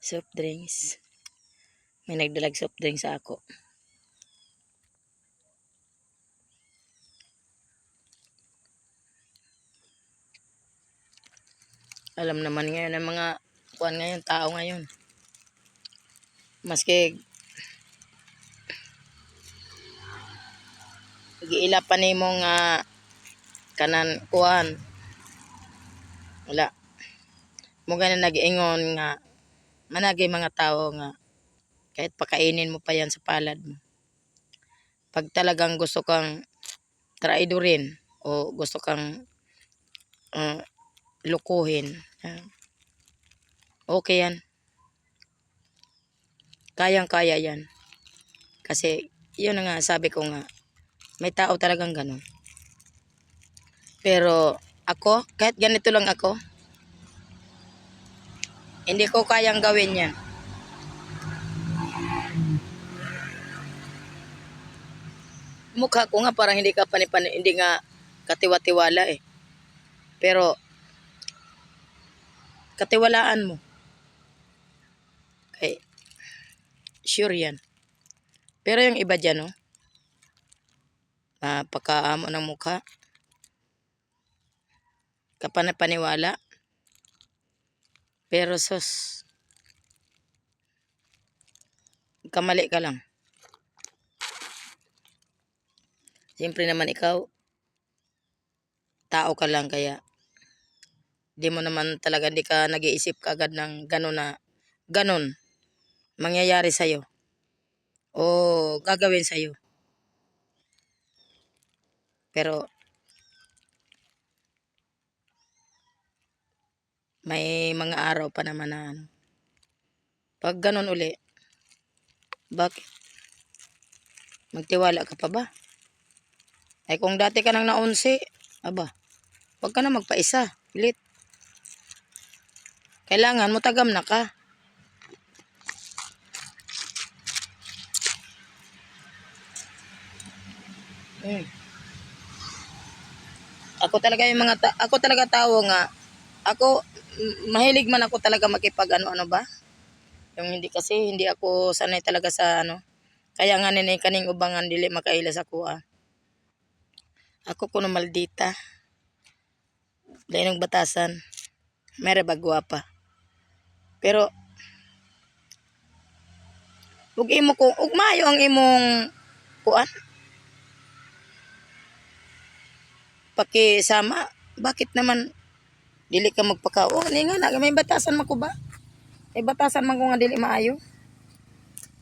Soft drinks. May nagdalag soft drinks sa ako. Alam naman ngayon ng mga kuan ngayon, tao ngayon. Maski giila pa nimo nga kanan kuan. Wala. Mo ganan nag-ingon nga managay mga tao nga kahit pakainin mo pa yan sa palad mo. Pag talagang gusto kang traidorin o gusto kang lukuhin, okay yan. Kayang-kaya yan. Kasi yun nga sabi ko nga, may tao talagang ganun. Pero ako, kahit ganito lang ako, hindi ko kayang gawin yan. Mukha ko nga parang hindi ka hindi nga katiwa-tiwala eh. Pero katiwalaan mo. Okay. Sure yan. Pero yung iba dyan, no? Pagkaamo ng mukha. Kapanapaniwala. Pero sus. Kamali ka lang. Siyempre naman ikaw, tao ka lang kaya di mo naman talaga, di ka nag-iisip kagad ng ganun mangyayari sa'yo o gagawin sa'yo. Pero may mga araw pa naman na pag ganun uli, bakit? Magtiwala ka pa ba? Ay kung dati ka nang na-11, aba, wag ka na magpaisa, pilit. Kailangan mo tagam na ka. Ako talaga yung ako talaga tao nga, ako, mahilig man ako talaga makipag ano ba? Yung hindi ako sanay talaga sa kaya nga ninay kaning ubangan dili makaila sa kuha. Ako kuno maldita. Dainong batasan. Mere bagwa pa. Pero ug maayo ang imong kuan. Pakisama, bakit naman dili ka magpakao? Ni nga na may batasan man ko ba? May batasan man ko nga dili maayo.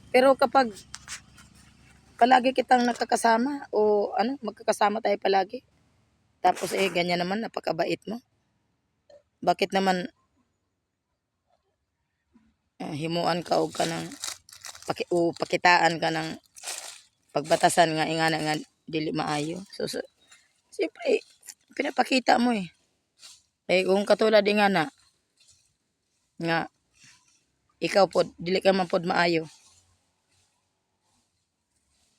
Pero kapag palagi kitang nakakasama o magkakasama tayo palagi. Tapos ganyan naman napakabait mo. Bakit naman himuan ka og kanang pakitaan ka ng pagbatasan nga ingana nga dili maayo. So siyempre pinapakita mo eh. Kung katulad nga na nga ikaw pod dili ka man pod maayo.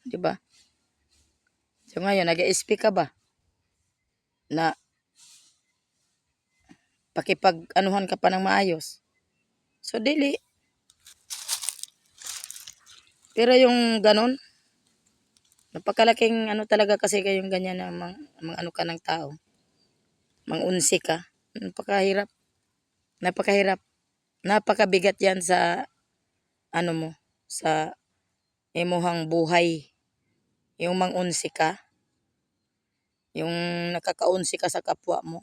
Di ba? So ngayon nag-speak ka ba? Na pakipag-anuhan ka pa ng maayos. So dili. Pero yung ganun, napakalaking talaga kasi kayong ganyan na mga ka ng tao. Mangunsi ka. Napakahirap. Napakahirap. Napakabigat yan sa mo, sa imuhang buhay. Yung mangunsi ka. Yung nakakaunsi ka sa kapwa mo.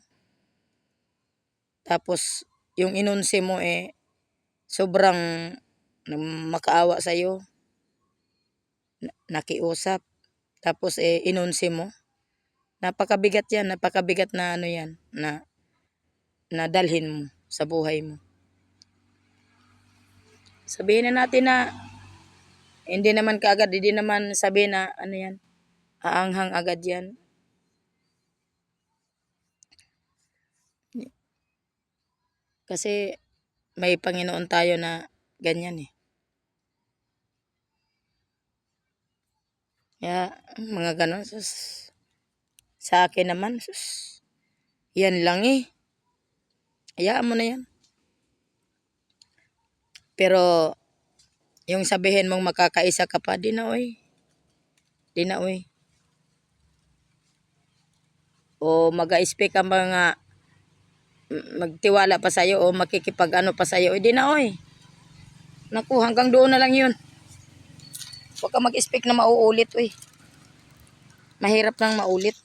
Tapos yung inunsi mo sobrang makaawa sa'yo. Nakiusap. Tapos inunsi mo. Napakabigat yan. Napakabigat na yan. Na dalhin mo sa buhay mo. Sabihin na natin na hindi naman kaagad, hindi naman sabihin na yan, aanghang agad yan. Kasi may Panginoon tayo na ganyan eh. Kaya mga ganon, sa akin naman, yan lang eh. Hayaan mo na yan. Pero yung sabihin mong makakaisa ka pa, di na oy. Di na oy. O mag-speak ang mga magtiwala pa sa'yo o makikipag-ano pa sa'yo, di na oy. Naku, hanggang doon na lang yun. Huwag ka mag-speak na mauulit, oy. Mahirap nang maulit.